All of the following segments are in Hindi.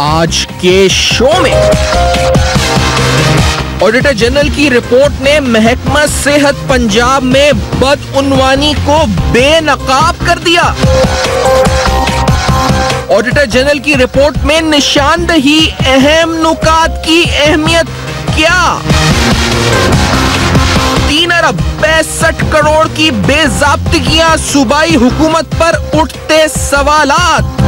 आज के शो में ऑडिटर जनरल की रिपोर्ट ने महकमा सेहत पंजाब में बदउनवानी को बेनकाब कर दिया। ऑडिटर जनरल की रिपोर्ट में निशानदही अहम नुकात की अहमियत क्या? 3 अरब 65 करोड़ की बेज़ाब्तिगियां, सूबाई हुकूमत पर उठते सवालात।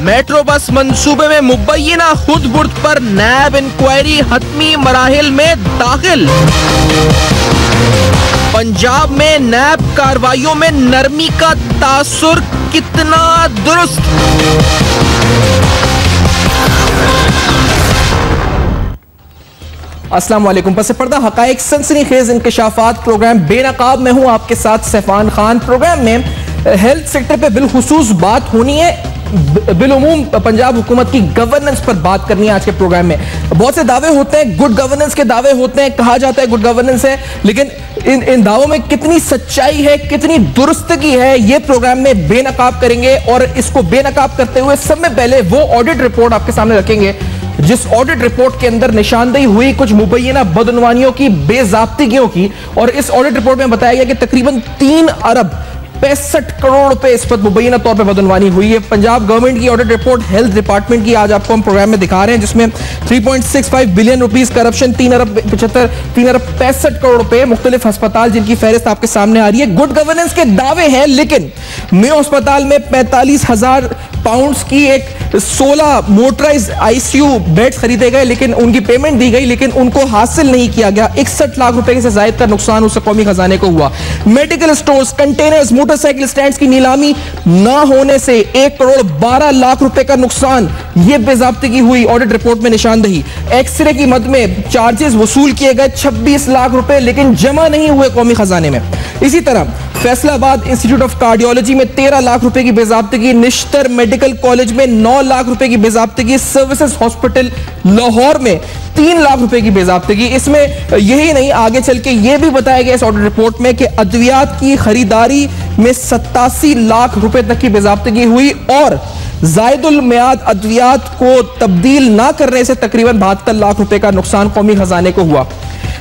मेट्रो बस मंसूबे में मुबैना खुदबुर्द पर नैब इंक्वायरी हतमी मराहिल में दाखिल। पंजाब में नैब कार्रवाइयों में नरमी का तासुर कितना दुरुस्त? अस्सलाम वालेकुम। पस पर्दा हकाइक सनसनीखेज इंकशाफात प्रोग्राम बेनकाब में हूं आपके साथ सैफान खान। प्रोग्राम में हेल्थ सेक्टर पे बिलखुसूस बात होनी है, बिलउमूम पंजाब हुकूमत की गवर्नेंस पर बात करनी है आज के प्रोग्राम में। बहुत से दावे होते हैं, गुड गवर्नेंस के दावे होते हैं, कहा जाता है गुड गवर्नेंस है, लेकिन इन दावों में कितनी सच्चाई है, कितनी दुरुस्तगी है, ये प्रोग्राम में बेनकाब करेंगे। और इसको बेनकाब करते हुए सब में पहले वो ऑडिट रिपोर्ट आपके सामने रखेंगे जिस ऑडिट रिपोर्ट के अंदर निशानदेही हुई कुछ मुबैना बदउनवानियों की, बेज़ाब्तिगियों की। और इस ऑडिट रिपोर्ट में बताया गया कि तकरीबन 3 अरब 65 करोड़ रुपए इस पर मुबैना तौर पर बदउनवानी हुई है। पंजाब गवर्नमेंट की ऑडिट रिपोर्ट हेल्थ डिपार्टमेंट की आज आपको हम प्रोग्राम में दिखा रहे हैं, जिसमें 3.65 बिलियन रुपीस करप्शन, 3 अरब 65 करोड़ रुपए, मुख्तलिफ अस्पताल जिनकी फहरिस्त आपके सामने आ रही है। गुड गवर्नेंस के दावे हैं, लेकिन मेयो अस्पताल में 45,000 पाउंड्स की एक 16 मोटराइज आईसीयू बेड खरीदे गए, लेकिन उनकी पेमेंट दी गई, लेकिन उनको हासिल नहीं किया गया। 61 लाख रुपए से ज्यादा का नुकसान उससे कौमी खजाने को हुआ। Medical stores, containers, motorcycle stands की नीलामी ना होने से 1 करोड़ 12 लाख रुपए का नुकसान, यह बेज़ाब्तिगी हुई ऑडिट रिपोर्ट में निशानदही। एक्सरे की मद में चार्जेस वसूल किए गए 26 लाख रुपए, लेकिन जमा नहीं हुए कौमी खजाने में। इसी तरह फैसलाबाद इंस्टीट्यूट ऑफ कार्डियोलॉजी में 13 लाख रुपए की बेज़ाब्तिगी, निश्तर मेडिकल कॉलेज में 9 लाख रुपए की बेज़ाब्तिगी, सर्विसेज हॉस्पिटल लाहौर में 3 लाख रुपए की बेज़ाब्तिगी। इसमें यही नहीं, आगे चल के यह भी बताया गया इस ऑडिट रिपोर्ट में कि अद्वियात की खरीदारी में 87 लाख रुपए तक की बेज़ाब्तिगी हुई और जायदुल मियाद अद्वियात को तब्दील ना करने से तकरीबन 72 लाख रुपए का नुकसान कौमी खजाने को हुआ।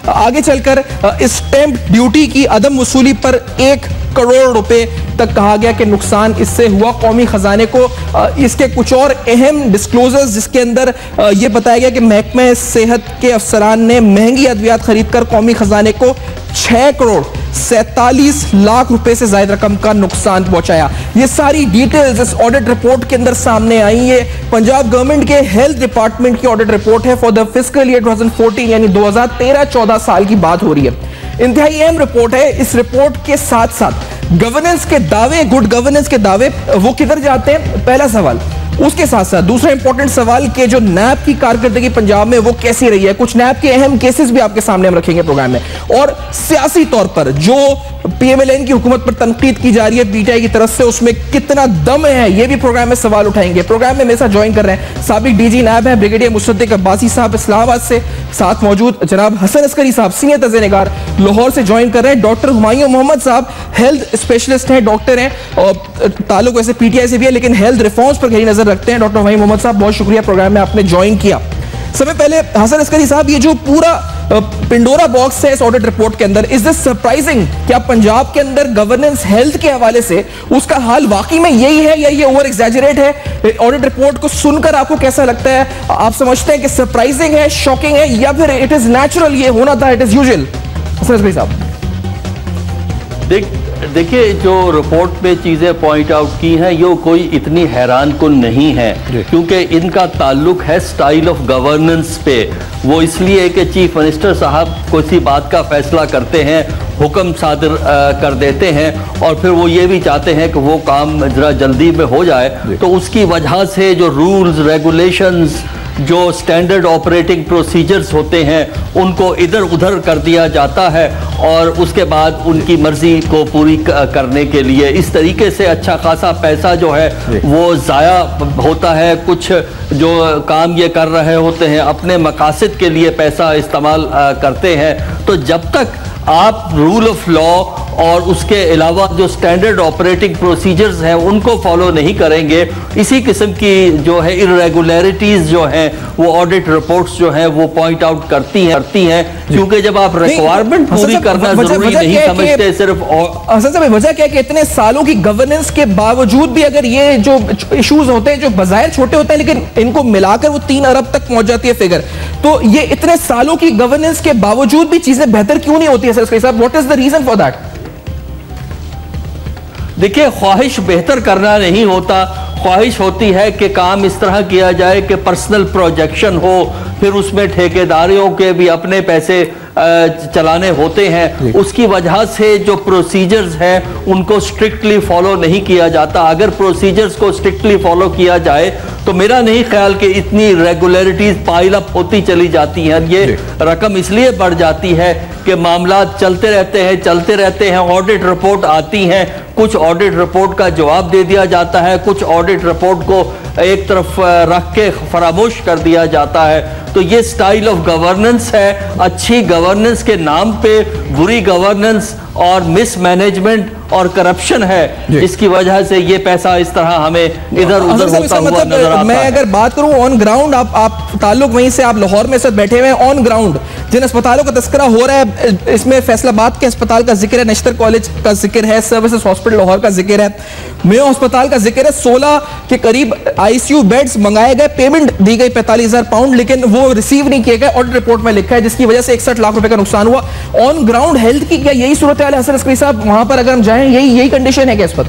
आगे चलकर स्टैंप ड्यूटी की अदम वसूली पर 1 करोड़ रुपए तक कहा गया कि नुकसान इससे हुआ कौमी खजाने को। इसके कुछ और अहम डिस्क्लोजर्स जिसके अंदर यह बताया गया कि महकमा सेहत के अफसरान ने महंगी अद्वियात खरीदकर कौमी खजाने को 6 करोड़ 47 लाख रुपए से ज्यादा रकम का नुकसान पहुंचाया। ये सारी डिटेल्स इस ऑडिट रिपोर्ट के अंदर सामने आई है। पंजाब गवर्नमेंट के हेल्थ डिपार्टमेंट की ऑडिट रिपोर्ट है फॉर द फिस्कल ईयर 2014, यानी 2013-14 साल की बात हो रही है। इंतहाई अहम रिपोर्ट है। इस रिपोर्ट के साथ साथ गवर्नेंस के दावे, गुड गवर्नेंस के दावे, वो किधर जाते हैं? पहला सवाल। उसके साथ साथ दूसरा इंपॉर्टेंट सवाल कि जो नैब की कारकर्दगी पंजाब में वो कैसी रही है, कुछ नैब के अहम केसेस भी आपके सामने हम रखेंगे प्रोग्राम में। और सियासी तौर पर जो पीएमएलएन की हुकूमत पर तनकीद की जा रही है पीटीआई की तरफ से, उसमें कितना दम है, ये भी प्रोग्राम में सवाल उठाएंगे। प्रोग्राम में मेरे साथ ज्वाइन कर रहे हैं साबिक डीजी नैब है ब्रिगेडियर मुसद्दिक अब्बासी साहब इस्लामाबाद से, साथ मौजूद जनाब हसन अस्करी साहब सीनियर तज़ेनिगार लाहौर से ज्वाइन कर रहे हैं। डॉक्टर हुमायूं मोहम्मद साहब हेल्थ स्पेशलिस्ट हैं, डॉक्टर हैं और ताल्लुक वैसे पीटीआई से भी है, लेकिन हेल्थ रिफॉर्म्स पर गहरी नजर रखते हैं। डॉक्टर हुमायूं मोहम्मद साहब, बहुत शुक्रिया प्रोग्राम में आपने ज्वाइन किया। सबसे पहले हसन अस्करी साहब, ये जो पूरा पिंडोरा बॉक्स है इस ऑडिट रिपोर्ट के अंदर, इज दिस सरप्राइजिंग? क्या पंजाब के अंदर गवर्नेंस हेल्थ के हवाले से उसका हाल वाकई में यही है या ये ओवर एग्जैजरेट है? ऑडिट रिपोर्ट को सुनकर आपको कैसा लगता है? आप समझते हैं कि सरप्राइजिंग है, शॉकिंग है, या फिर इट इज नेचुरल, ये होना था, it is usual? Hasan Askari साहब, देखिए, जो रिपोर्ट में चीज़ें पॉइंट आउट की हैं ये कोई इतनी हैरान कुन नहीं है, क्योंकि इनका ताल्लुक है स्टाइल ऑफ गवर्नेंस पे। वो इसलिए कि चीफ मिनिस्टर साहब किसी बात का फैसला करते हैं, हुक्म सादर कर देते हैं और फिर वो ये भी चाहते हैं कि वो काम ज़रा जल्दी में हो जाए, तो उसकी वजह से जो रूल्स रेगुलेशंस, जो स्टैंडर्ड ऑपरेटिंग प्रोसीजर्स होते हैं, उनको इधर उधर कर दिया जाता है और उसके बाद उनकी मर्जी को पूरी करने के लिए इस तरीके से अच्छा खासा पैसा जो है वो ज़ाया होता है। कुछ जो काम ये कर रहे होते हैं अपने मकासद के लिए पैसा इस्तेमाल करते हैं। तो जब तक आप रूल ऑफ लॉ और उसके अलावा जो स्टैंडर्ड ऑपरेटिंग प्रोसीजर्स हैं उनको फॉलो नहीं करेंगे, इसी किस्म की जो है इरेगुलरिटीज जो हैं वो ऑडिट रिपोर्ट्स जो हैं वो पॉइंट आउट करती हैं क्योंकि जब आप रिक्वायरमेंट पूरी करना जरूरी नहीं समझते सिर्फ। हसन साहब, वजह क्या है कि इतने सालों की गवर्नेंस के बावजूद भी अगर ये जो इश्यूज होते हैं जो बाज़ाहिर छोटे होते हैं लेकिन इनको मिलाकर वो 3 अरब तक पहुंच जाती है फिगर, तो ये इतने सालों की गवर्नेंस के बावजूद भी चीजें बेहतर क्यों नहीं होती है सर साहब? What is the reason for that? देखिए, ख्वाहिश बेहतर करना नहीं होता, ख्वाहिश होती है कि काम इस तरह किया जाए कि पर्सनल प्रोजेक्शन हो, फिर उसमें ठेकेदारियों के भी अपने पैसे चलाने होते हैं, उसकी वजह से जो प्रोसीजर्स हैं उनको स्ट्रिक्टली फॉलो नहीं किया जाता। अगर प्रोसीजर्स को स्ट्रिक्टली फॉलो किया जाए तो मेरा नहीं ख्याल कि इतनी रेगुलरिटीज पाइल अप होती चली जाती हैं। ये रकम इसलिए बढ़ जाती है कि मामला चलते रहते हैं, ऑडिट रिपोर्ट आती हैं, कुछ ऑडिट रिपोर्ट का जवाब दे दिया जाता है, कुछ ऑडिट रिपोर्ट को एक तरफ रख के फरामोश कर दिया जाता है। तो ये स्टाइल ऑफ गवर्नेंस है। अच्छी गवर्नेंस के नाम पे बुरी गवर्नेंस और मिसमैनेजमेंट और करप्शन है, जिसकी वजह से ये पैसा इस तरह हमें इधर उधर होता हुआ नजर आता है। मैं अगर बात करूं ऑन ग्राउंड, आप ताल्लुक वहीं से, आप लाहौर में सब बैठे हुए हैं, ऑन ग्राउंड जिन अस्पतालों का तस्करा हो रहा है, इसमें फैसलाबाद के अस्पताल का जिक्र है, नश्तर कॉलेज का जिक्र है, सर्विसेज हॉस्पिटल लाहौर का जिक्र है, मेयो अस्पताल का जिक्र है। 16 के करीब आईसीयू बेड्स मंगाए गए, पेमेंट दी गई 45,000 पाउंड, लेकिन वो रिसीव नहीं किए गए, ऑडिट रिपोर्ट में लिखा है, जिसकी वजह से 61 लाख रुपए का नुकसान हुआ। ऑन ग्राउंड हेल्थ की क्या यही सूरत हाल है हसन अस्करी साहब? वहां पर अगर हम जाएं यही कंडीशन है क्या इस पर?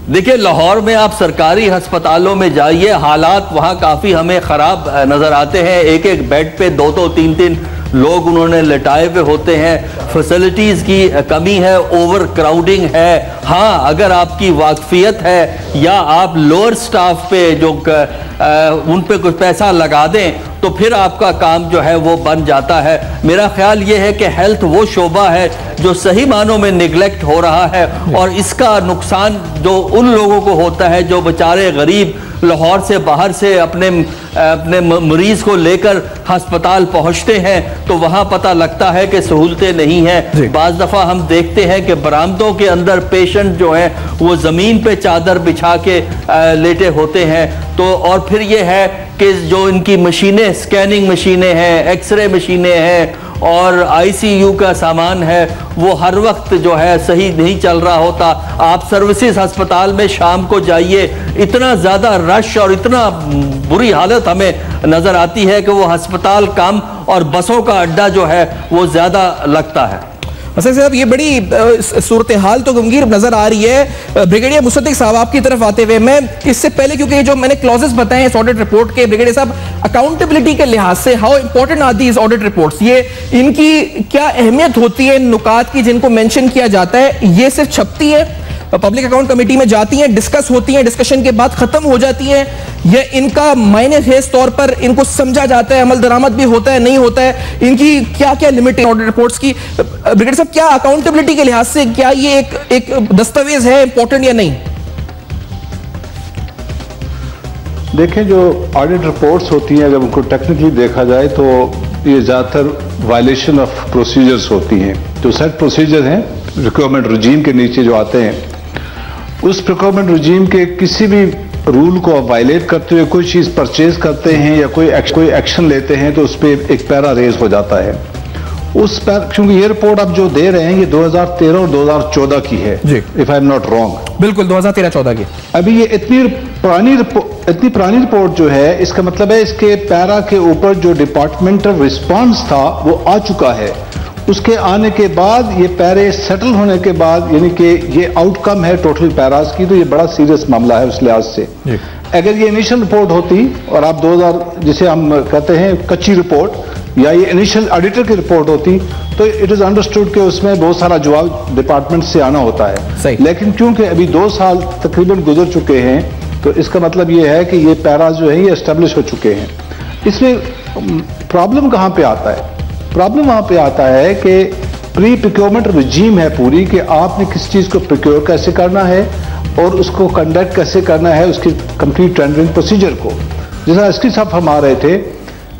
देखिए, लाहौर में आप सरकारी अस्पतालों में जाइए, हालात वहां काफी हमें खराब नजर आते हैं। एक एक बेड पे 2-2, 3-3 लोग उन्होंने लटाए हुए होते हैं, फैसिलिटीज की कमी है, ओवर क्राउडिंग है। हाँ, अगर आपकी वाकफियत है या आप लोअर स्टाफ पे जो उन पे कुछ पैसा लगा दें तो फिर आपका काम जो है वो बन जाता है। मेरा ख्याल ये है कि हेल्थ वो शोबा है जो सही मानों में निगलेक्ट हो रहा है, और इसका नुकसान जो उन लोगों को होता है जो बेचारे गरीब लाहौर से बाहर से अपने मरीज को लेकर अस्पताल पहुंचते हैं तो वहां पता लगता है कि सहूलतें नहीं हैं। बाज दफा हम देखते हैं कि बरामदों के अंदर पेशेंट जो हैं वो जमीन पे चादर बिछा के लेटे होते हैं। तो और फिर ये है कि जो इनकी मशीनें, स्कैनिंग मशीनें हैं, एक्सरे मशीनें हैं और आईसीयू का सामान है, वो हर वक्त जो है सही नहीं चल रहा होता। आप सर्विसेज अस्पताल में शाम को जाइए, इतना ज़्यादा रश और इतना बुरी हालत हमें नज़र आती है कि वो अस्पताल कम और बसों का अड्डा जो है वो ज़्यादा लगता है। अच्छा साहब, ये बड़ी सूरत हाल तो गंभीर नजर आ रही है। ब्रिगेडियर मुसद्दिक साहब, आपकी तरफ आते हुए मैं इससे पहले, क्योंकि जो मैंने क्लॉजेस बताए हैं इस ऑडिट रिपोर्ट के, ब्रिगेडियर साहब, अकाउंटेबिलिटी के लिहाज से how important are these audit reports? ये इनकी क्या अहमियत होती है, नुकात की जिनको मेंशन किया जाता है? ये सिर्फ छपती है, पब्लिक अकाउंट कमेटी में जाती हैं, डिस्कस होती हैं, डिस्कशन के बाद खत्म हो जाती हैं, या इनका मायने खेज तौर पर इनको समझा जाता है, अमल दरामद भी होता है, नहीं होता है? इनकी क्या क्या लिमिट है ऑडिट रिपोर्ट्स की? ब्रिगेडियर साहब, क्या अकाउंटेबिलिटी के लिहाज से क्या ये एक दस्तावेज है इंपॉर्टेंट या नहीं? देखें, जो ऑडिट रिपोर्ट्स होती हैं, अगर उनको टेक्निकली देखा जाए तो ये ज़्यादातर वायलेशन ऑफ प्रोसीजर्स होती हैं। जो सेट प्रोसीजर हैं रिक्वायरमेंट रजीम के नीचे जो आते हैं, उस रिक्वायरमेंट रजीम के किसी भी रूल को वायलेट करते हुए कोई चीज़ परचेज करते हैं या कोई एक्शन लेते हैं तो उस पर एक पैरा रेज हो जाता है। उस पर, क्योंकि ये रिपोर्ट आप जो दे रहे हैं ये 2013 और 2014 की है, if I am not wrong. बिल्कुल 2013-14 की। अभी ये इतनी पुरानी रिपोर्ट जो है, इसका मतलब है इसके पैरा के ऊपर जो डिपार्टमेंटल रिस्पांस था वो आ चुका है। उसके आने के बाद ये पैरे सेटल होने के बाद, यानी कि ये आउटकम है टोटल पैरास की, तो ये बड़ा सीरियस मामला है उस लिहाज से। अगर ये इनिशियल रिपोर्ट होती और आप 2000 जिसे हम कहते हैं कच्ची रिपोर्ट, या ये इनिशियल ऑडिटर की रिपोर्ट होती, तो इट इज अंडरस्टूड कि उसमें बहुत सारा जवाब डिपार्टमेंट से आना होता है। लेकिन क्योंकि अभी 2 साल तकरीबन गुजर चुके हैं, तो इसका मतलब ये है कि ये पैरा जो है ये एस्टेब्लिश हो चुके हैं। इसमें प्रॉब्लम कहाँ पे आता है? प्रॉब्लम वहाँ पे आता है कि प्री प्रोक्योरमेंट रजीम है पूरी, कि आपने किस चीज़ को प्रोक्योर कैसे करना है और उसको कंडक्ट कैसे करना है, उसकी कंप्लीट टेंडरिंग प्रोसीजर को। जैसा एसपी साहब फरमा रहे थे,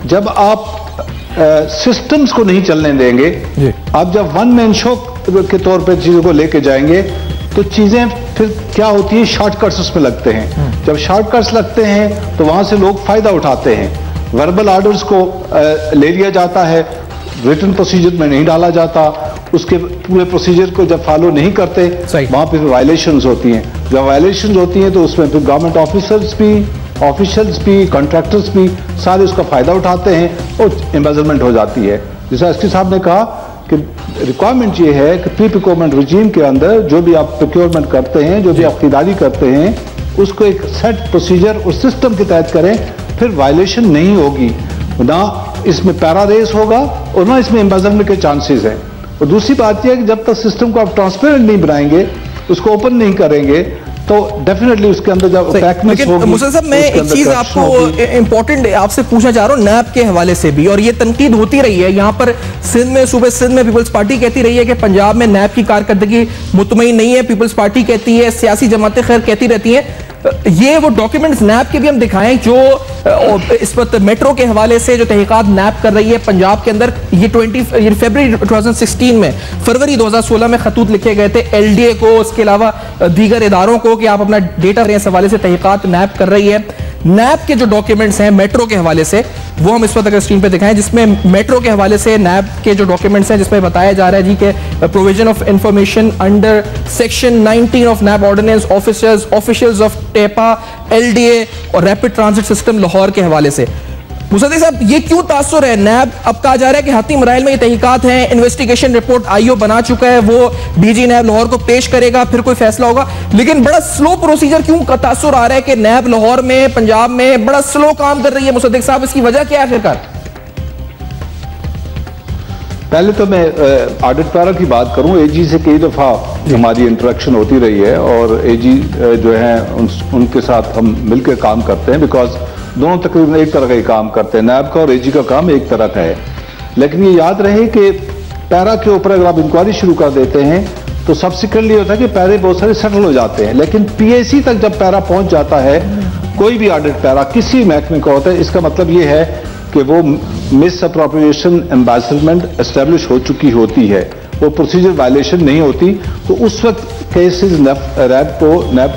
जब आप सिस्टम्स को नहीं चलने देंगे, आप जब वन मैन शो के तौर पे चीजों को लेके जाएंगे तो चीजें फिर क्या होती है, शॉर्टकट्स उसमें लगते हैं। जब शॉर्टकट्स लगते हैं तो वहां से लोग फायदा उठाते हैं। वर्बल ऑर्डर्स को ले लिया जाता है, रिटन प्रोसीजर में नहीं डाला जाता, उसके पूरे प्रोसीजर को जब फॉलो नहीं करते वहां पे वायलेशंस होती हैं। जब वायलेशंस होती हैं तो उसमें फिर गवर्नमेंट ऑफिशियल्स भी कॉन्ट्रैक्टर्स भी सारे उसका फायदा उठाते हैं और एम्बेजलमेंट हो जाती है। जैसा एसपी साहब ने कहा कि रिक्वायरमेंट ये है कि प्री प्रोक्योरमेंट रिजीम के अंदर जो भी आप प्रोक्योरमेंट करते हैं, जो भी आप खरीदारी करते हैं, उसको एक सेट प्रोसीजर और सिस्टम के तहत करें, फिर वायलेशन नहीं होगी, ना इसमें पैरा रेस होगा और ना इसमें एम्बेजलमेंट के चांसेस हैं। और दूसरी बात यह है कि जब तक सिस्टम को आप ट्रांसपेरेंट नहीं बनाएंगे, उसको ओपन नहीं करेंगे, तो डेफिनेटली उसके अंदर जब मुसद्दर साहब, मैं एक चीज आपको इंपॉर्टेंट आपसे पूछना चाह रहा हूं, नैब के हवाले से भी, और ये तनकीद होती रही है यहाँ पर सिंध में, सूबे सिंध में पीपल्स पार्टी कहती रही है कि पंजाब में नैब की कारकर्दगी मुतमईन नहीं है, पीपल्स पार्टी कहती है, सियासी जमातें खैर कहती रहती हैं। ये वो डॉक्यूमेंट्स नैब के भी हम दिखाएं जो इस वक्त मेट्रो के हवाले से जो तहकीकात नैब कर रही है पंजाब के अंदर, ये फरवरी 2016 में, फरवरी 2016 में खतूत लिखे गए थे LDA को, उसके अलावा दीगर इदारों को कि आप अपना डेटा इस हवाले से तहकीकात नैब कर रही है। नैब के जो डॉक्यूमेंट्स हैं मेट्रो के हवाले से, वो हम इस वक्त अगर स्क्रीन पे दिखाएं, जिसमें मेट्रो के हवाले से नैब के जो डॉक्यूमेंट्स हैं, जिसमें बताया जा रहा है जी के provision of information under section 19 of NAB ordinance, officials of TEPA, LDA और रैपिड ट्रांजिट सिस्टम लाहौर के हवाले से। मुसद्दर साहब, ये क्यों तासुर है? नैब अब कहा जा रहा है कि हाथी मराइल में ये तहकीकात हैं, इन्वेस्टिगेशन रिपोर्ट IO बना चुका है, वो DG नैब लाहौर को पेश करेगा, फिर कोई फैसला होगा, लेकिन बड़ा स्लो प्रोसीजर क्यों का तासुर आ रहा है कि नैब लाहौर में, पंजाब में बड़ा स्लो काम कर रही है? मुसद्दर साहब, इसकी वजह क्या है आखिरकार? पहले तो मैं ऑडिट पैरा की बात करूं, AG से कई दफा हमारी इंटरेक्शन होती रही है और AG जो है उनके साथ हम मिलकर काम करते हैं, बिकॉज दोनों तकरीबन एक तरह का ही काम करते हैं। नैब का और AG का काम एक तरह का है, लेकिन ये याद रहे कि पैरा के ऊपर अगर आप इंक्वायरी शुरू कर देते हैं तो सब्सिक्वेंटली होता है कि पैरे बहुत सारे सेटल हो जाते हैं, लेकिन PAC तक जब पैरा पहुंच जाता है, कोई भी ऑडिट पैरा किसी महकमे का होता है, इसका मतलब ये है कि वो मिस अप्रोप्रिएशन एम्बेजलमेंट एस्टेब्लिश हो चुकी होती है, वो प्रोसीजर वायलेशन नहीं होती, तो उस वक्त केसेस नैब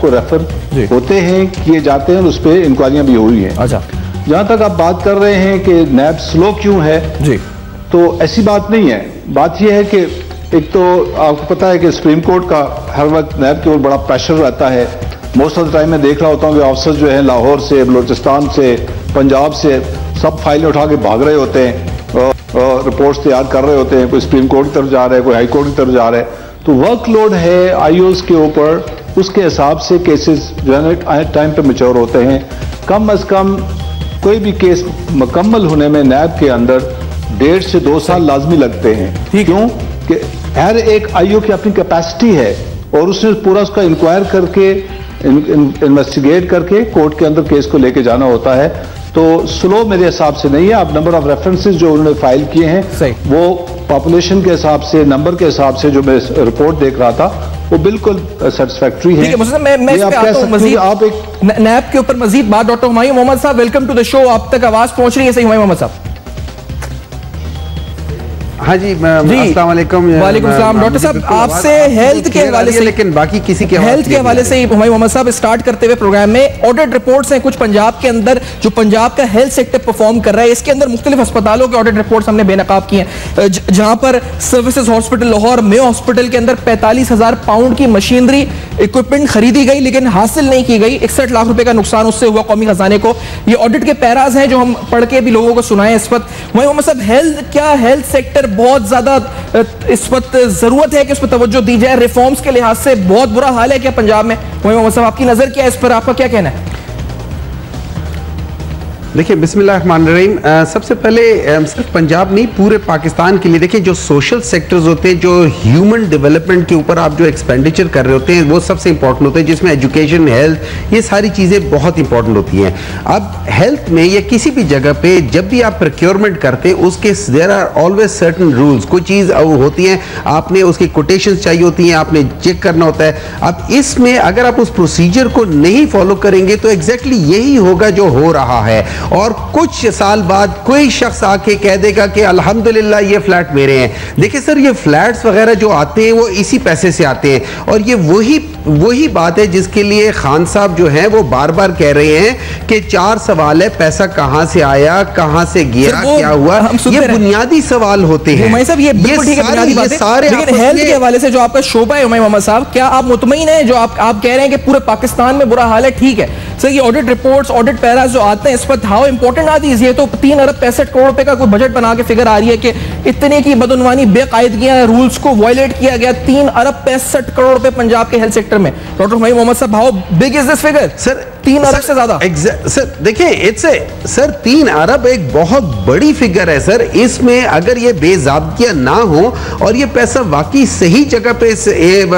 को रेफर होते हैं, किए जाते हैं, उस पर इंक्वायरियां भी हुई हैं। अच्छा, जहां तक आप बात कर रहे हैं कि नैब स्लो क्यों है जी, तो ऐसी बात नहीं है। बात यह है कि एक तो आपको पता है कि सुप्रीम कोर्ट का हर वक्त नैब के ऊपर बड़ा प्रेशर रहता है। मोस्ट ऑफ द टाइम मैं देख रहा होता हूँ कि ऑफिसर जो है लाहौर से, बलोचिस्तान से, पंजाब से सब फाइलें उठा के भाग रहे होते हैं और रिपोर्ट्स तैयार कर रहे होते हैं, कोई सुप्रीम कोर्ट की तरफ जा रहा है, कोई हाई कोर्ट की तरफ जा रहा है, तो वर्कलोड है IOs के ऊपर, उसके हिसाब से केसेस जो है टाइम पे मैच्योर होते हैं। कम अज कम कोई भी केस मुकम्मल होने में नैब के अंदर 1.5 से 2 साल लाजमी लगते हैं। क्यों कि हर एक IO की अपनी कैपेसिटी है और उसने पूरा उसका इंक्वायर करके इन्वेस्टिगेट करके कोर्ट के अंदर केस को लेके जाना होता है, तो स्लो मेरे हिसाब से नहीं है। आप नंबर ऑफ रेफरेंसेस जो उन्होंने फाइल किए हैं वो पॉपुलेशन के हिसाब से, नंबर के हिसाब से जो मैं रिपोर्ट देख रहा था वो बिल्कुल सेटिस्फैक्टरी है। मैं आप कह सकते हैं आप एक नैब के ऊपर मजीद बात। डॉक्टर हुमायूं मोहम्मद साहब, वेलकम टू द शो। आप तक आवाज पहुंच रही है सही हुमायूं मोहम्मद साहब? हाँ जी, अस्सलाम वालेकुम। वालेकुम सलाम। डॉक्टर साहब, आपसे हेल्थ के हवाले से, लेकिन बाकी किसी के हेल्थ के हवाले से हुमायूं मोहम्मद साहब स्टार्ट करते हुए प्रोग्राम में, ऑडिट रिपोर्ट्स हैं कुछ पंजाब के अंदर जो पंजाब का हेल्थ सेक्टर परफॉर्म कर रहा है, इसके अंदर मुख्तलिफ अस्पतालों के ऑडिट रिपोर्ट्स हमने बेनकाब किए हैं, जहां पर services hospital Lahore, Mayo hospital के अंदर 45,000 पाउंड की मशीनरी इक्विपमेंट खरीदी गई लेकिन हासिल नहीं की गई, 61 लाख रुपए का नुकसान उससे हुआ कौमी खजाने को। ये ऑडिट के पैराज हैं जो हम पढ़ के भी लोगों को सुनाए इस वक्त। हुमायूं मोहम्मद साहब, हेल्थ सेक्टर बहुत ज्यादा इस वक्त जरूरत है कि उस पर तवज्जो दी जाए, रिफॉर्म्स के लिहाज से बहुत बुरा हाल है क्या पंजाब में? मोहम्मद साहब, आपकी नजर क्या है इस पर, आपका क्या कहना है? देखिए, बिस्मिल्लाहिर्रहमानिर्रहीम। सबसे पहले सिर्फ पंजाब नहीं, पूरे पाकिस्तान के लिए देखिए, जो सोशल सेक्टर्स होते हैं, जो ह्यूमन डेवलपमेंट के ऊपर आप जो एक्सपेंडिचर कर रहे होते हैं, वो सबसे इंपॉर्टेंट होते हैं, जिसमें एजुकेशन, हेल्थ, ये सारी चीज़ें बहुत इंपॉर्टेंट होती हैं। अब हेल्थ में या किसी भी जगह पे जब भी आप प्रोक्योरमेंट करते हैं, उसके there are always certain rules. कोई चीज़ होती है, आपने उसकी कोटेशन चाहिए होती हैं, आपने चेक करना होता है। अब इसमें अगर आप उस प्रोसीजर को नहीं फॉलो करेंगे तो एग्जैक्टली यही होगा जो हो रहा है। और कुछ साल बाद कोई शख्स आके कह देगा कि अल्हम्दुलिल्लाह ये फ्लैट मेरे हैं। देखिए सर, ये फ्लैट्स वगैरह जो आते हैं वो इसी पैसे से आते हैं, और ये वही बात है जिसके लिए खान साहब जो हैं वो बार बार कह रहे हैं कि 4 सवाल है, पैसा कहाँ से आया, कहाँ से गया, क्या हुआ, ये बुनियादी सवाल होते हैं। सारे हेल्थ के हवाले से जो आपका शोबा है मोहम्मद साहब, क्या आप मुतमईन हैं जो आप कह रहे हैं कि पूरे पाकिस्तान में बुरा हाल है? ठीक है सर, ये ऑडिट रिपोर्ट्स, ऑडिट पैरास जो आते हैं, इस पर हाउ इंपॉर्टेंट आती है? ये तो 3 अरब 65 करोड़ रुपए का कोई बजट बना के फिगर आ रही है कि इतने की बदउनवानी, बेकायदगियां, रूल्स को वायलेट किया गया। 3 अरब 65 करोड़ रुपए पंजाब के हेल्थ सेक्टर में। डॉक्टर हुमायूं मोहम्मद साहब, how big is this figure? Sir 3 अरब से ज्यादा। सर देखिए, सर 3 अरब एक बहुत बड़ी फिगर है सर। इसमें अगर ये बेज़ाब्तियां ना हो और ये पैसा वाकई सही जगह पे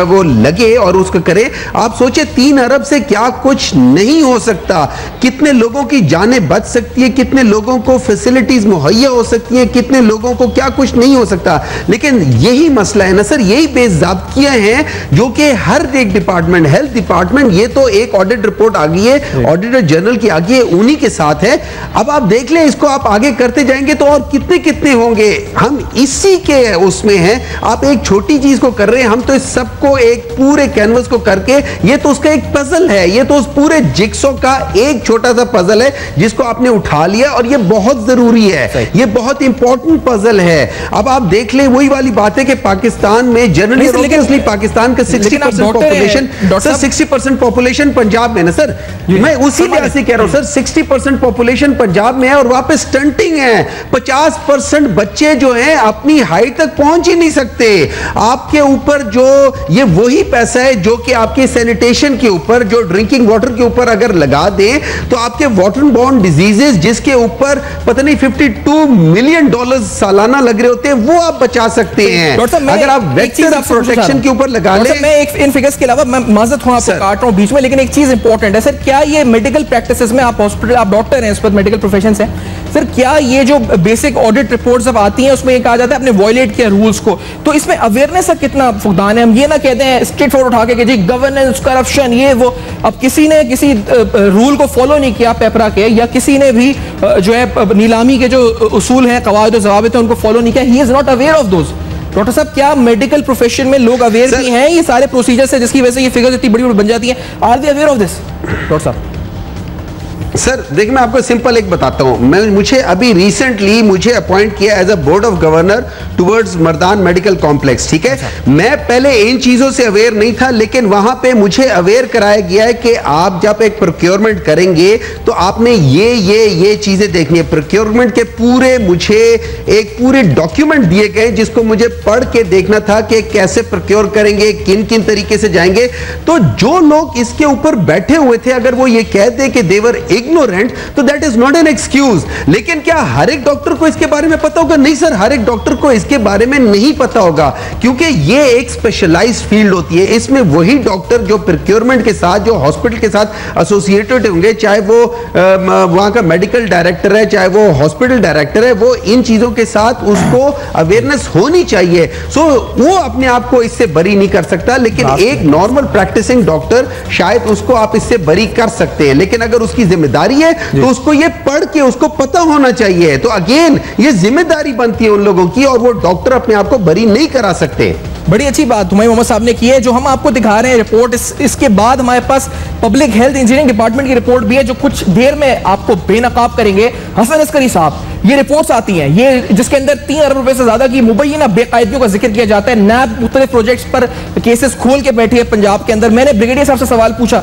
वो लगे और उसको करे, आप सोचे 3 अरब से क्या कुछ नहीं हो सकता, कितने लोगों की जानें बच सकती है, कितने लोगों को फैसिलिटीज मुहैया हो सकती है, कितने लोगों को क्या कुछ नहीं हो सकता। लेकिन यही मसला है ना सर, यही बेज़ाब्तियां हैं जो कि हर एक डिपार्टमेंट, हेल्थ डिपार्टमेंट, ये तो एक ऑडिट रिपोर्ट आ गई है, ऑडिटर जनरल की आ गई है, उन्हीं के साथ है। अब आप देख लें, इसको आप आगे करते जाएंगे तो और कितने कितने होंगे। हम इसी के उसमें हैं। आप एक छोटी चीज को कर रहे हैं, हम तो इस सबको एक पूरे कैनवस को करके, ये तो उसका एक पजल है, ये तो उस पूरे जिक्सो का एक छोटा सा पजल है जिसको आपने उठा लिया, और ये बहुत जरूरी है, ये बहुत इंपॉर्टेंट पजल है। अब आप देख लें, वही वाली बात है कि पाकिस्तान में जनरली पाकिस्तान का 60% पॉपुलेशन, सर 60% पॉपुलेशन पंजाब में ना सर, मैं उसी लिहाज से कह रहा हूं सर, 60% पॉपुलेशन पंजाब में है और वहां पे स्टंटिंग है। 50% बच्चे जो हैं अपनी हाइट तक पहुंच ही नहीं सकते। आपके ऊपर जो ये वही पैसा है जो कि आपके सैनिटेशन के ऊपर, जो ड्रिंकिंग वाटर के ऊपर अगर लगा दें तो आपके वाटर बॉर्न डिजीजेस जिसके ऊपर पता नहीं $52 मिलियन सालाना लग रहे होते हैं, वो आप बचा सकते हैं अगर आप वेक्टर प्रोटेक्शन के ऊपर लगा लें। मैं एक इन फिगर्स के अलावा, मैं माजरत हूं आपको काट रहा हूं बीच में, लेकिन एक चीज इंपॉर्टेंट है सर, क्या ये मेडिकल प्रैक्टिसेस में, आप हॉस्पिटल, आप डॉक्टर हैं, इस पर मेडिकल प्रोफेशन है सर, क्या ये जो बेसिक ऑडिट रिपोर्ट्स अब आती हैं उसमें ये कहा जाता है आपने वायलेट किया रूल्स को, तो इसमें अवेयरनेस का कितना फुकदान है? हम ये ना कहते हैं स्ट्रेट फॉरवर्ड उठा के जी गवर्नेंस, करप्शन, ये वो, अब किसी ने किसी रूल को फॉलो नहीं किया पेपरा के, या किसी ने भी जो है नीलामी के जो उसूल हैं, कवायद ज़वाबित हैं, उनको फॉलो नहीं किया, he is not aware of those. Doctor साहब, क्या मेडिकल प्रोफेशन में लोग अवेयर भी हैं ये सारे प्रोसीजर से, जिसकी वजह से ये फिगर्स इतनी बड़ी बन जाती हैं? Are they aware of this doctor साहब? सर देखिए, मैं आपको सिंपल एक बताता हूं। मुझे अभी रिसेंटली मुझे अपॉइंट किया as a board of governor towards Mardan medical complex, ठीक है। मैं पहले इन चीजों से अवेयर नहीं था, लेकिन वहां पे मुझे अवेयर कराया गया है कि आप जब एक प्रोक्योरमेंट करेंगे तो आपने ये चीजें देखनी है। प्रोक्योरमेंट के पूरे मुझे एक पूरे डॉक्यूमेंट दिए गए जिसको मुझे पढ़ के देखना था कि कैसे प्रोक्योर करेंगे, किन किन तरीके से जाएंगे। तो जो लोग इसके ऊपर बैठे हुए थे, अगर वो ये कहते कि देवर इग्नोरेंट, तो that is not an excuse. लेकिन क्या हर एक डॉक्टर को इसके बारे में पता होगा? नहीं सर, हर एक डॉक्टर को इसके बारे में नहीं पता होगा, क्योंकि ये एक स्पेशलाइज्ड फील्ड होती है। इसमें वही डॉक्टर जो प्रोक्योरमेंट के साथ, जो हॉस्पिटल के साथ एसोसिएटेड होंगे, चाहे वो वहां का मेडिकल डायरेक्टर है, चाहे वो हॉस्पिटल डायरेक्टर है, वो इन चीजों के साथ उसको अवेयरनेस होनी चाहिए। सो वो अपने आप को इससे बरी नहीं कर सकता, लेकिन एक नॉर्मल प्रैक्टिसिंग डॉक्टर शायद उसको आप इससे बरी कर सकते हैं। लेकिन अगर उसकी जिम्मेदारी है तो उसको ये पढ़ के उसको पता होना चाहिए। तो अगेन ये जिम्मेदारी बनती है उन लोगों की, और वो डॉक्टर अपने आप को बरी नहीं करा सकते। बड़ी अच्छी बात हुमायूं मोहम्मद साहब ने की है, जो हम आपको दिखा रहे हैं रिपोर्ट। इसके बाद हमारे पास पब्लिक हेल्थ इंजीनियरिंग डिपार्टमेंट की रिपोर्ट भी है, जो कुछ देर में आपको बेनकाब करेंगे हसन अस्करी साहब। ये रिपोर्ट्स आती हैं, ये जिसके अंदर 3 अरब रुपए से ज्यादा की मुबैना बेकायदगियों का जिक्र किया जाता है। नैब मुख्तलिफ प्रोजेक्ट्स पर केसेस खोल के बैठी है पंजाब के अंदर। मैंने ब्रिगेडियर साहब से सवाल पूछा,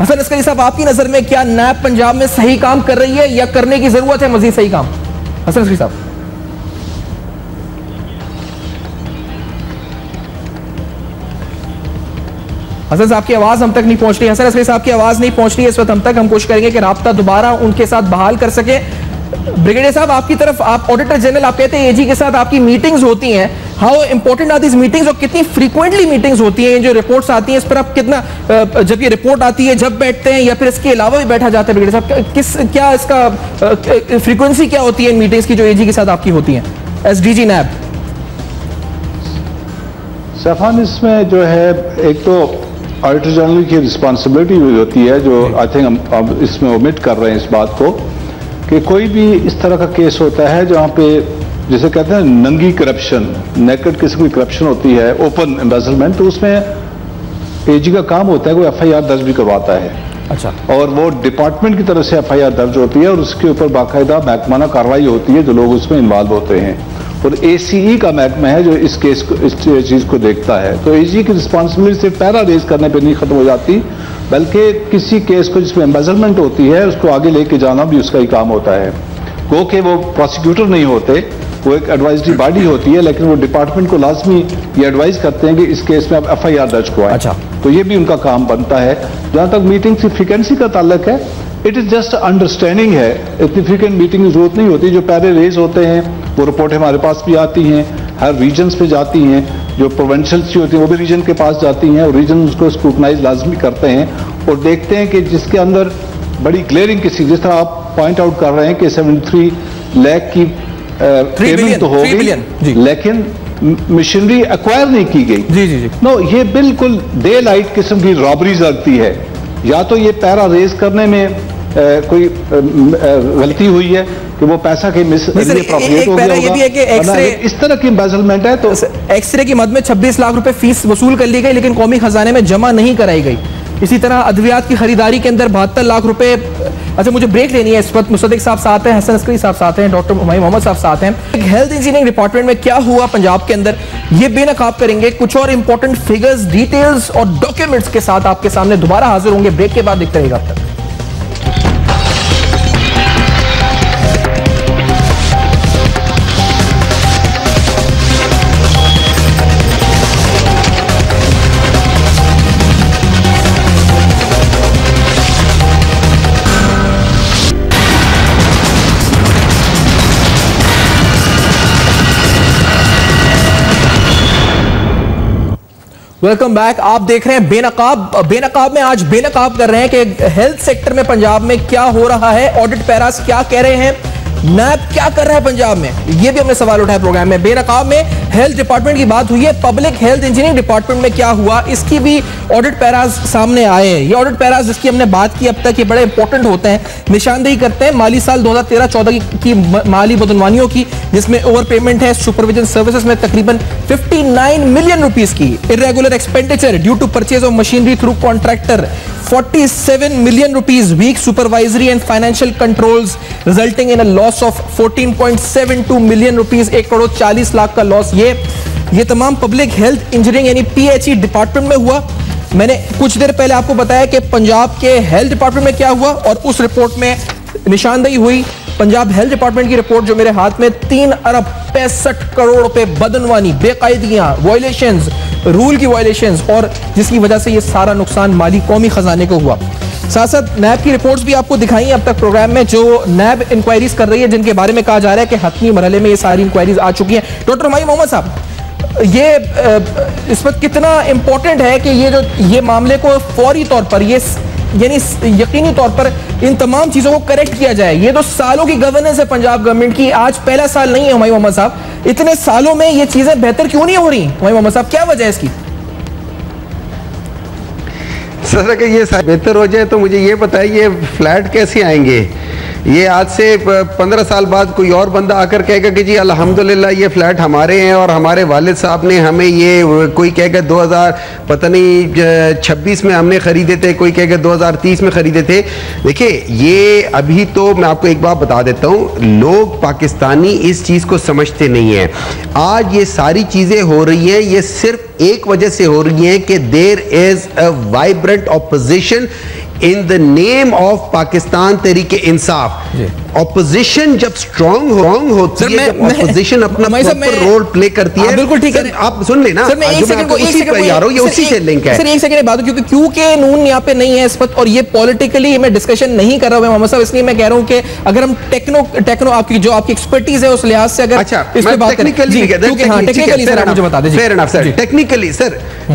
हसन अस्करी साहब, आपकी नजर में क्या नैब पंजाब में सही काम कर रही है या करने की जरूरत है मजीद सही काम? हसन अस्करी साहब। हसन साहब की आवाज हम तक नहीं पहुंच रही, हसन अस्करी साहब की आवाज नहीं पहुंच रही है इस वक्त हम तक। हम कोशिश करेंगे कि राब्ता दोबारा उनके साथ बहाल कर सके। ब्रिगेडियर साहब, आपकी तरफ, आप ऑडिटर जनरल, आप कहते हैं एजी के साथ आपकी मीटिंग्स होती हैं, how important are this meetings और कितनी फ्रीक्वेंटली मीटिंग्स होती हैं? जो रिपोर्ट्स आती हैं इस पर आप कितना, जब ये रिपोर्ट आती है जब बैठते हैं या फिर इसके अलावा भी बैठा जाता है ब्रिगेडियर साहब, क्या इसका फ्रीक्वेंसी क्या होती है इन मीटिंग्स की जो एजी के साथ आपकी होती हैं एज डीजी नैब? सफान, इसमें जो है एक तो ऑडिटर जनरल की रिस्पॉन्सिबिलिटी होती है, जो आई थिंक हम इसमें ओमिट कर रहे हैं इस बात को, कि कोई भी इस तरह का केस होता है जहाँ पे जैसे कहते हैं नंगी करप्शन, नेकेड किसी कोई करप्शन होती है, ओपन एम्बेजलमेंट, तो उसमें एजी का काम होता है वो एफआईआर दर्ज भी करवाता है। अच्छा। और वो डिपार्टमेंट की तरफ से एफआईआर दर्ज होती है और उसके ऊपर बाकायदा महकमाना कार्रवाई होती है जो लोग उसमें इन्वॉल्व होते हैं। और एसीई का महकमा है जो इस केस को, इस चीज को देखता है। तो एजी की रिस्पॉन्सिबिलिटी सिर्फ पैरा रेज करने पर नहीं खत्म हो जाती, बल्कि किसी केस को जिसमें एम्बेजलमेंट होती है उसको आगे लेके जाना भी उसका ही काम होता है। गो के वो प्रोसिक्यूटर नहीं होते, वो एक एडवाइजरी बॉडी होती है, लेकिन वो डिपार्टमेंट को लाजमी ये एडवाइस करते हैं कि इस केस में आप एफआईआर दर्ज करवाएं। अच्छा। तो ये भी उनका काम बनता है। जहां तक मीटिंग की फ्रीक्वेंसी का ताल्लुक है, इट इज जस्ट अंडरस्टैंडिंग है, इतनी फ्रीक्वेंट मीटिंग की जरूरत नहीं होती। जो पैरे रेज होते हैं वो रिपोर्ट हमारे पास भी आती हैं, हर रीजन्स पे जाती हैं, जो प्रोविंशियल्स होती हैं वो भी रीजन के पास जाती हैं और रीजन उसको स्क्रूटनाइज लाजमी करते हैं और देखते हैं कि जिसके अंदर बड़ी क्लियरिंग किसी, जिस तरह आप पॉइंट आउट कर रहे हैं कि 73 लाख की पेमेंट तो हो गई लेकिन मशीनरी एक्वायर नहीं की गई। जी जी जी। नो, ये बिल्कुल डे लाइट किस्म की रॉबरी लगती है। या तो ये पैरा रेज करने में कोई गलती हुई है कि वो पैसा के मिसअप्रोप्रिएट हो गया होगा। इस तरह की एम्बेजलमेंट है तो एक्सरे की मद में 26 लाख रुपए फीस वसूल कर ली गई लेकिन कौमी खजाने में जमा नहीं कराई गई। इसी तरह अद्वियात की खरीदारी के अंदर 72 लाख रुपए। अच्छा, मुझे ब्रेक लेनी है। इस वक्त मुसद्दिक साहब साथ हैं, हसन अस्करी साहब साथ हैं, डॉक्टर हुमायूं मोहम्मद साहब साथ हैं। हेल्थ इंजीनियरिंग डिपार्टमेंट में क्या हुआ पंजाब के अंदर, ये बेनकाब करेंगे। कुछ और इंपॉर्टेंट फिगर्स, डिटेल्स और डॉक्यूमेंट्स के साथ आपके सामने दोबारा हाजिर होंगे। ब्रेक के बाद देखते रहेगा। अब तक वेलकम बैक। आप देख रहे हैं बेनकाब में आज बेनकाब कर रहे हैं कि हेल्थ सेक्टर में पंजाब में क्या हो रहा है, ऑडिट पैरास क्या कह रहे हैं, नैब क्या कर रहा है पंजाब में, ये भी हमने सवाल उठाया प्रोग्राम में। बेनकाब में हेल्थ डिपार्टमेंट की बात हुई है, पब्लिक हेल्थ इंजीनियरिंग डिपार्टमेंट में क्या हुआ, इसकी भी ऑडिट पैरास सामने आए हैं। ये ऑडिट पैरास जिसकी हमने बात की अब तक, ये बड़े इंपॉर्टेंट होते हैं, निशानदेही करते हैं माली साल 2013-14 की माली बदनवानियों की, जिसमें ओवर पेमेंट है सुपरविजन सर्विसेज में तकरीबन 59 मिलियन रुपीस की, irregular expenditure due to purchase of machinery through contractor 47 million rupees, weak supervisory and financial controls resulting in a loss of 14.72 million rupees, 1 crore 40 lakh का लॉस। ये तमाम पब्लिक हेल्थ इंजीनियरिंग यानी PHE डिपार्टमेंट में हुआ। मैंने कुछ देर पहले आपको बताया कि पंजाब के हेल्थ डिपार्टमेंट में क्या हुआ और उस रिपोर्ट में निशानदेही हुई। पंजाब हेल्थ डिपार्टमेंट की रिपोर्ट जो मेरे हाथ में 3 अरब 65 करोड़ रुपए बदनवानी, बेकायदगियां, वायलेशंस, रूल की वायलेशंस, और जिसकी वजह से ये सारा नुकसान माली कौमी खजाने को हुआ। साथ साथ नैब की रिपोर्ट्स भी आपको दिखाई अब तक प्रोग्राम में, जो नैब इंक्वायरीज कर रही है, जिनके बारे में कहा जा रहा है कि हतमी मरहले में ये सारी इंक्वायरीज आ चुकी हैं। डॉक्टर हुमायूं मोहम्मद साहब, ये इस वक्त कितना इंपॉर्टेंट है कि ये मामले को फौरी तौर पर, ये यानी यकीनी तौर पर इन तमाम चीजों को करेक्ट किया जाए। ये तो सालों की गवर्नेंस है पंजाब गवर्नमेंट की, आज पहला साल नहीं है। हुमायूं मोहम्मद साहब, इतने सालों में ये चीजें बेहतर क्यों नहीं हो रही? हुमायूं मोहम्मद साहब, क्या वजह है इसकी? सर, अगर ये बेहतर हो जाए तो मुझे ये बताइए फ्लैट कैसे आएंगे? ये आज से 15 साल बाद कोई और बंदा आकर कहेगा कि जी अल्हम्दुलिल्लाह ये फ्लैट हमारे हैं और हमारे वालिद साहब ने हमें ये, कोई कहेगा 2026 में हमने खरीदे थे, कोई कहेगा 2030 में खरीदे थे। देखिए, ये अभी तो मैं आपको एक बात बता देता हूँ, लोग पाकिस्तानी इस चीज़ को समझते नहीं है। आज ये सारी चीज़ें हो रही हैं, ये सिर्फ एक वजह से हो रही हैं कि there is a vibrant opposition in the name of Pakistan Tehreek Insaf. Opposition जब स्ट्रांग होती है, जब ऑपोजिशन अपना प्रॉपर रोल प्ले करती है, बिल्कुल ठीक है, आप सुन लेना। सर, मैं एक सेकंड को ये उसी से लिंक है। सर, एक सेकंड बात, क्योंकि नून यहाँ पे नहीं है इस वक्त और ये पॉलिटिकली मैं डिस्कशन नहीं कर रहा हूँ मोहम्मद साहब, इसलिए मैं कह रहा हूँ कि अगर हम टेक्नो आपकी जो आपकी एक्सपर्टीज है उस लिहाज से अगर इस पे बात करें, टेक्निकली सर आप मुझे बता दीजिए। फेयर एनफ सर,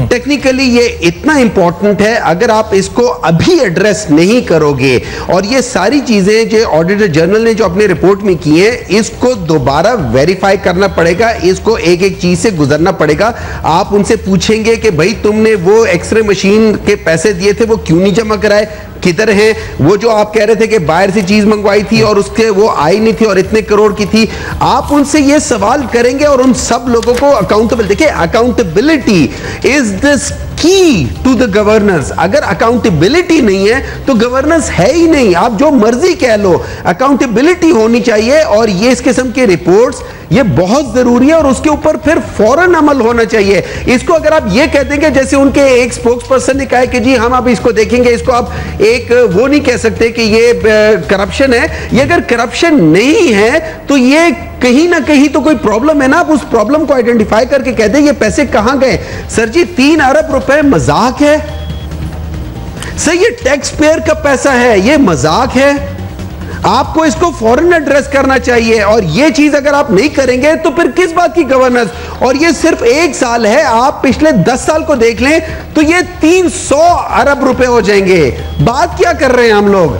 टेक्निकली ये इतना इंपॉर्टेंट है, अगर आप इसको अभी एड्रेस नहीं करोगे और ये सारी चीजें जो ऑडिटर जर्नल ने जो अपने रिपोर्ट में की है, इसको दोबारा वेरीफाई करना पड़ेगा, इसको एक एक चीज से गुजरना पड़ेगा। आप उनसे पूछेंगे कि भाई तुमने वो एक्सरे मशीन के पैसे दिए थे, वो क्यों नहीं जमा कराए, किधर है वो जो आप कह रहे थे कि बाहर से चीज मंगवाई थी और उसके वो आई नहीं थी और इतने करोड़ की थी। आप उनसे ये सवाल करेंगे और उन सब लोगों को अकाउंटेबल, देखिए अकाउंटेबिलिटी इज दिस की टू द गवर्नेंस। अगर अकाउंटेबिलिटी नहीं है तो गवर्नेंस है ही नहीं। आप जो मर्जी कह लो, अकाउंटेबिलिटी होनी चाहिए और ये इस किस्म के रिपोर्ट्स ये बहुत जरूरी है और उसके ऊपर फिर फौरन अमल होना चाहिए। इसको अगर आप ये कह देंगे, जैसे उनके एक स्पोक्स पर्सन ने कहा कि जी हम अब इसको देखेंगे, इसको आप एक वो नहीं कह सकते कि ये करप्शन है। ये अगर करप्शन नहीं है तो ये कहीं ना कहीं तो कोई प्रॉब्लम है ना। आप उस प्रॉब्लम को आइडेंटिफाई करके कह दें ये पैसे कहां गए। सर जी 3 अरब रुपए मजाक है सर, ये टैक्स पेयर का पैसा है, ये मजाक है। आपको इसको फौरन एड्रेस करना चाहिए और ये चीज अगर आप नहीं करेंगे तो फिर किस बात की गवर्नेंस। और ये सिर्फ 1 साल है, आप पिछले 10 साल को देख लें तो ये 300 अरब रुपए हो जाएंगे। बात क्या कर रहे हैं हम लोग।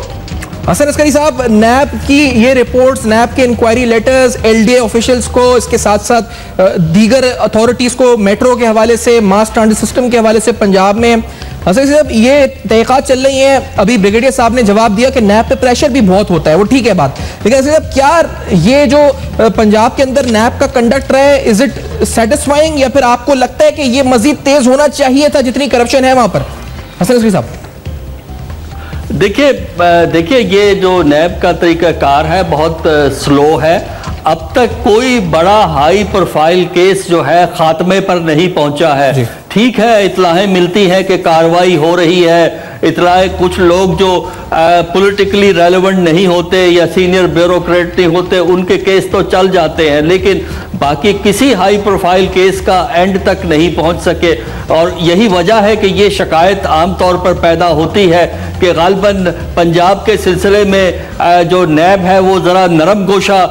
हसन अस्करी साहब, नैब की ये रिपोर्ट्स, नैब के इंक्वायरी लेटर्स एलडीए ऑफिशियल्स को, इसके साथ साथ दीगर अथॉरिटीज को, मेट्रो के हवाले से, मास ट्रांजिट सिस्टम के हवाले से पंजाब में, हसन साहब ये तहकीकात चल रही हैं। अभी ब्रिगेडियर साहब ने जवाब दिया कि नैब पे प्रेशर भी बहुत होता है, वो ठीक है बात, लेकिन हसन साहब क्या ये जो पंजाब के अंदर नैब का कंडक्ट रहा है, इज इट सेटिस्फाइंग या फिर आपको लगता है कि ये मजीद तेज होना चाहिए था जितनी करप्शन है वहां पर। हसन अस्करी साहब देखिए ये जो नैब का तरीकाकार है बहुत स्लो है। अब तक कोई बड़ा हाई प्रोफाइल केस जो है खात्मे पर नहीं पहुंचा है। ठीक है, इत्लाहें मिलती हैं कि कार्रवाई हो रही है, इत्लाहें कुछ लोग जो पॉलिटिकली रेलेवेंट नहीं होते या सीनियर ब्यूरोक्रेट नहीं होते उनके केस तो चल जाते हैं, लेकिन बाकी किसी हाई प्रोफाइल केस का एंड तक नहीं पहुंच सके। और यही वजह है कि ये शिकायत आमतौर पर पैदा होती है कि गालिबन पंजाब के सिलसिले में जो नैब है वो ज़रा नरम गोशा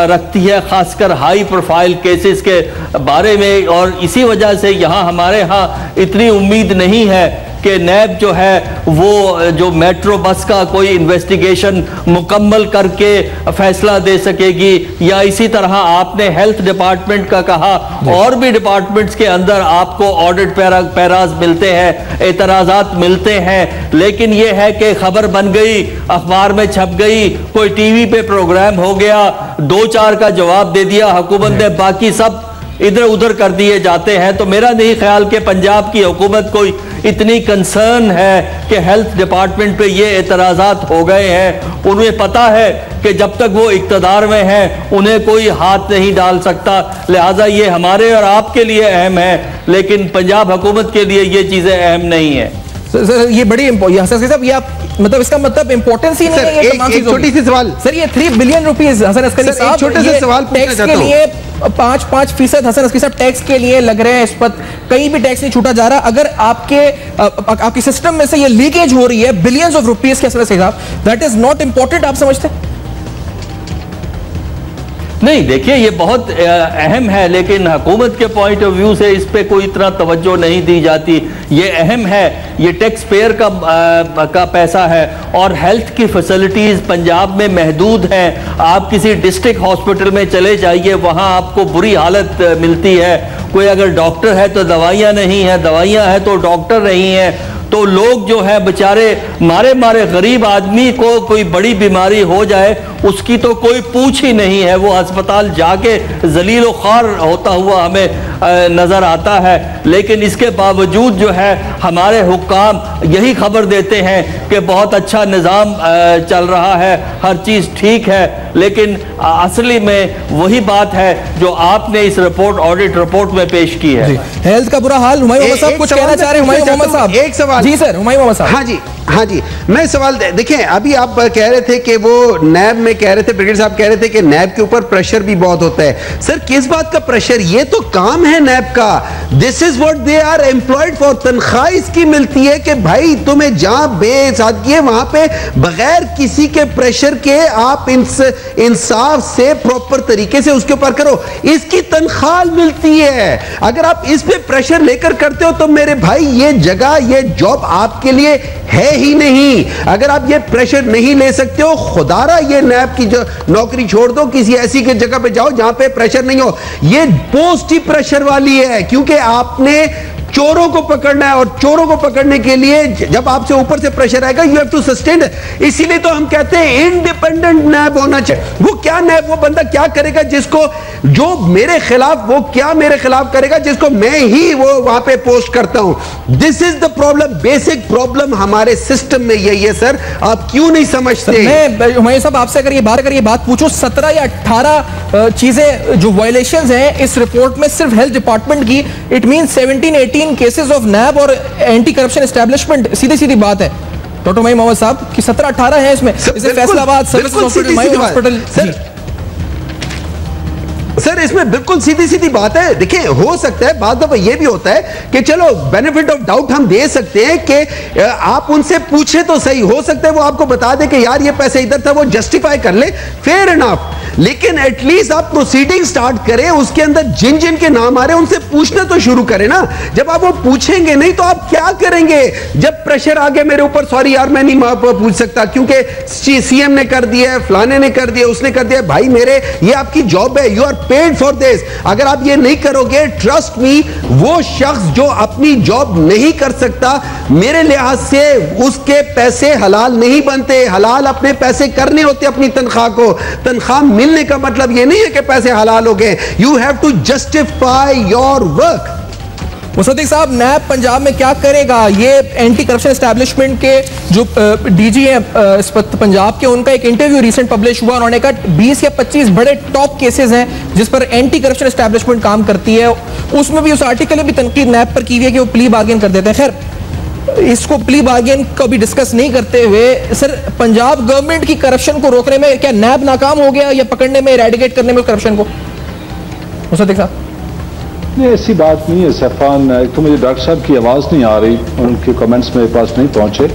रखती है, खासकर हाई प्रोफाइल केसेस के बारे में। और इसी वजह से यहाँ हमारे यहाँ इतनी उम्मीद नहीं है कि नैब जो है वो जो मेट्रो बस का कोई इन्वेस्टिगेशन मुकम्मल करके फैसला दे सकेगी। या इसी तरह आपने हेल्थ डिपार्टमेंट का कहा, और भी डिपार्टमेंट्स के अंदर आपको ऑडिट पैराज मिलते हैं, एतराज़ात मिलते हैं, लेकिन ये है कि खबर बन गई, अखबार में छप गई, कोई टीवी पे प्रोग्राम हो गया, 2-4 का जवाब दे दिया हुकूमत ने, बाकी सब इधर उधर कर दिए जाते हैं। तो मेरा नहीं ख्याल कि पंजाब की हुकूमत कोई इतनी कंसर्न है कि हेल्थ डिपार्टमेंट पे ये एतराज़ात हो गए हैं। उन्हें पता है कि जब तक वो इक़्तिदार में हैं उन्हें कोई हाथ नहीं डाल सकता, लिहाजा ये हमारे और आपके लिए अहम है, लेकिन पंजाब हुकूमत के लिए ये चीज़ें अहम नहीं है। सर ये बड़ी साहब ये आप मतलब इसका मतलब इंपॉर्टेंस ही नहीं है। एक छोटी सी सवाल सर, ये 3 बिलियन रुपीस हसन अस्करी साहब छोटे से सवाल टैक्स के लिए 5% हसन अस्करी साहब टैक्स के लिए लग रहे हैं। इस पर कहीं भी टैक्स नहीं छूटा जा रहा। अगर आपके सिस्टम में से ये लीकेज हो रही है बिलियंस ऑफ रुपीस के, हसन अस्करी साहब दैट इज नॉट इंपॉर्टेंट, आप समझते हैं? नहीं, देखिए ये बहुत अहम है, लेकिन हुकूमत के पॉइंट ऑफ व्यू से इस पे कोई इतना तवज्जो नहीं दी जाती। ये अहम है, ये टैक्स पेयर का पैसा है और हेल्थ की फैसिलिटीज़ पंजाब में महदूद हैं। आप किसी डिस्ट्रिक्ट हॉस्पिटल में चले जाइए, वहाँ आपको बुरी हालत मिलती है। कोई अगर डॉक्टर है तो दवाइयाँ नहीं हैं, दवाइयाँ हैं तो डॉक्टर नहीं हैं। तो लोग जो है बेचारे मारे गरीब आदमी को कोई बड़ी बीमारी हो जाए उसकी तो कोई पूछ ही नहीं है, वो अस्पताल जाके जलील ख्वार होता हुआ हमें नज़र आता है। लेकिन इसके बावजूद जो है हमारे हुक्काम यही खबर देते हैं कि बहुत अच्छा निज़ाम चल रहा है, हर चीज़ ठीक है, लेकिन असली में वही बात है जो आपने इस ऑडिट रिपोर्ट में पेश की है। हेल्थ का बुरा हाल। हुमायूं मोहम्मद साहब कुछ कहना चाह रहे हैं? हुमायूं मोहम्मद साहब एक सवाल। जी सर, हुमायूं मोहम्मद साहब। हाँ जी मैं सवाल देखिए, अभी आप कह रहे थे कि वो नैब में कह रहे थे, ब्रिगेडियर साहब कह रहे थे कि नैब के ऊपर प्रेशर भी बहुत होता है। सर किस बात का प्रेशर? ये तो काम है नैब का। This is what they are employed for. तनख्वाह इसकी मिलती है कि भाई तुम्हें जहां बेसादगी है वहां पे बगैर किसी के प्रेशर के आप इंसाफ से प्रॉपर तरीके से उसके ऊपर करो, इसकी तनख्वाह मिलती है। अगर आप इस पे प्रेशर लेकर करते हो तो मेरे भाई ये जगह, ये जॉब आपके लिए है ही नहीं। अगर आप ये प्रेशर नहीं ले सकते हो, खुदारा ये नैब की जो नौकरी छोड़ दो, किसी ऐसी के जगह पे जाओ जहां पे प्रेशर नहीं हो। ये पोस्ट ही प्रेशर वाली है, क्योंकि आपने चोरों को पकड़ना है, और चोरों को पकड़ने के लिए जब आपसे ऊपर से प्रेशर आएगा, यू हैव टू सस्टेन। इसीलिए तो हम कहते हैं इंडिपेंडेंट नैब होना चाहिए। वो क्या नैब, वो बंदा क्या करेगा जिसको, जो मेरे खिलाफ, वो क्या मेरे खिलाफ करेगा जिसको मैं ही वो वहां पे पोस्ट करता हूं। This is the problem, basic problem हमारे सिस्टम में यही है सर। आप क्यों नहीं समझते? मैं हुमायूं साहब आपसे अगर ये बात पूछूं, 17 या 18 चीजें जो वायलेशंस हैं इस रिपोर्ट में सिर्फ हेल्थ डिपार्टमेंट की, इट मीन 17-18 केसेस ऑफ नैब और एंटी करप्शन एस्टैब्लिशमेंट। सीधी सीधी बात है डॉक्टर हुमायूं मोहम्मद साहब कि 17-18 है इसमें। इसे Faisalabad services hospital, Humayun hospital. Sir इसमें बिल्कुल सीधी सीधी बात है। देखिए, हो सकता है बाद दफा ये भी होता है कि चलो बेनिफिट ऑफ डाउट हम दे सकते हैं कि आप उनसे पूछे तो सही, हो सकता है वो आपको बता दे कि यार ये पैसे इधर था, वो जस्टिफाई कर ले, फेयर इनफ। लेकिन एटलीस्ट आप प्रोसीडिंग स्टार्ट करें, उसके अंदर जिन जिन के नाम आ रहे हैं उनसे पूछना तो शुरू करें ना। जब आप वो पूछेंगे नहीं तो आप क्या करेंगे? जब प्रेशर आ गया मेरे ऊपर, सॉरी यार मैं नहीं पूछ सकता क्योंकि सीएम ने कर दिया है, फलाने ने कर दिया, उसने कर दिया। भाई मेरे, ये आपकी जॉब है, you are paid for this. अगर आप ये नहीं करोगे, ट्रस्ट मी, वो शख्स जो अपनी जॉब नहीं कर सकता, मेरे लिहाज से उसके पैसे हलाल नहीं बनते। हलाल अपने पैसे करने होते अपनी तनख्वाह को। तनख्वाह मिलने का मतलब ये नहीं है कि पैसे हलाल हो गए। You have to justify your work. Musaddiq साहब, नैब पंजाब में क्या करेगा? ये एंटी करप्शन एस्टैब्लिशमेंट के जो डीजी हैं पंजाब के, उनका एक इंटरव्यू रिसेंट पब्लिश हुआ। उन्होंने कहा 20 या 25 बड़े टॉप केसेस हैं जिस पर एंटी करप्शन एस्टैब्लिशमेंट काम करती है। उसमें भी, उस आर्टिकल में भी तनकीद नैब पर की हुई है कि वो प्ली बार्गेन कर देते हैं। खैर, इसको प्ली बार्गेन को भी डिस्कस नहीं करते हुए, सर पंजाब गवर्नमेंट की करप्शन को रोकने में क्या नैब नाकाम हो गया, या पकड़ने में, इरेडिकेट करने में करप्शन को? मुसद्दिक साहब, नहीं, ऐसी बात नहीं है सैफान। एक तो मुझे डॉक्टर साहब की आवाज़ नहीं आ रही, उनके कमेंट्स मेरे पास नहीं पहुंचे।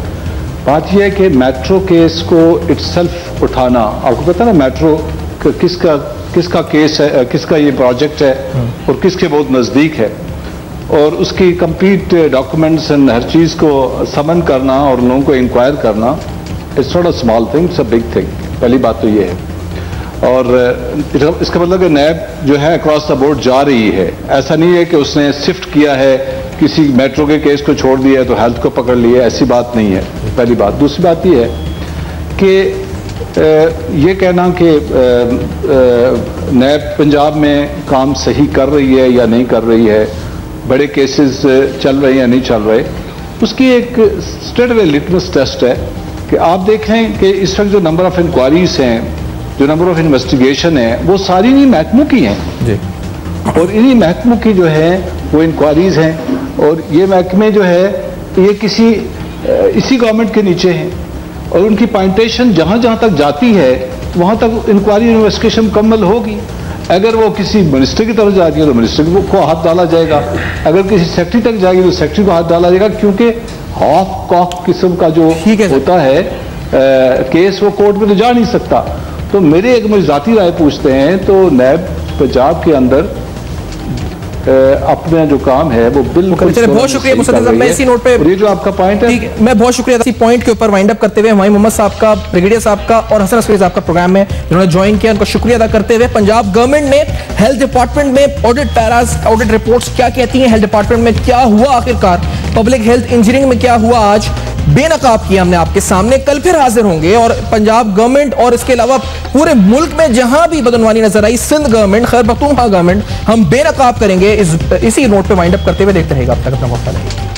बात यह है कि मेट्रो केस को इटसेल्फ उठाना, आपको पता है ना मेट्रो किसका केस है, किसका ये प्रोजेक्ट है और किसके बहुत नज़दीक है, और उसकी कंप्लीट डॉक्यूमेंट्स एंड हर चीज़ को समन करना और लोगों को इंक्वायर करना, it's not a small thing, it's a big thing. पहली बात तो ये है। और इसका मतलब कि नैब जो है अक्रॉस द बोर्ड जा रही है। ऐसा नहीं है कि उसने शिफ्ट किया है, किसी मेट्रो के केस को छोड़ दिया है तो हेल्थ को पकड़ लिया, ऐसी बात नहीं है, पहली बात। दूसरी बात ये है कि ये कहना कि नैब पंजाब में काम सही कर रही है या नहीं कर रही है, बड़े केसेस चल रहे हैं या नहीं चल रहे, उसकी एक स्ट्रेट अवे लिटमस टेस्ट है कि आप देखें कि इस वक्त जो नंबर ऑफ इंक्वायरीज हैं, जो नंबर ऑफ इन्वेस्टिगेशन है, वो सारी इन्हीं महकमों की हैं जी। और इन्हीं महकमों की जो है वो इंक्वायरीज हैं, और ये महकमे जो है ये इसी गवर्नमेंट के नीचे हैं, और उनकी पॉइंटेशन जहाँ जहाँ तक जाती है वहाँ तक इंक्वायरी इन्वेस्टिगेशन मुकम्मल होगी। अगर वो किसी मिनिस्टर की तरफ जाती है तो मिनिस्टर को हाथ डाला जाएगा, अगर किसी सेक्रेटरी तक जाएगी तो सेक्रेटरी को हाथ डाला जाएगा, क्योंकि हाफ कॉक किस्म का जो होता है केस, वो कोर्ट में तो जा नहीं सकता। तो मेरे एक मुझे जाती राय पूछते हैं तो नैब पंजाब के अंदर अपना जो काम है वो बिल्कुल। बहुत शुक्रिया मुसद्दिक साहब, मैं इसी नोट पे, ये जो आपका पॉइंट है, मैं बहुत शुक्रिया इसी पॉइंट के ऊपर वाइंड अप करते हुए हुमायूं मोहम्मद साहब का, ब्रिगेडियर साहब का और हसन अस्करी साहब का प्रोग्राम में जिन्होंने ज्वाइन किया, उनका शुक्रिया अदा करते हुए पंजाब गवर्नमेंट ने हेल्थ डिपार्टमेंट में ऑडिट पैरास, ऑडिट रिपोर्ट्स क्या कहती हैं, हेल्थ डिपार्टमेंट में क्या हुआ आखिरकार, पब्लिक हेल्थ इंजीनियरिंग में क्या हुआ, आज बेनकाब किया हमने आपके सामने। कल फिर हाजिर होंगे और पंजाब गवर्नमेंट और इसके अलावा पूरे मुल्क में जहां भी बदनवानी नजर आई, सिंध गवर्नमेंट, खैर पख्तूनख्वा गवर्नमेंट, हम बेनकाब करेंगे। इसी नोट पे वाइंड अप करते हुए देखते रहेगा अब तक अपना वक्त।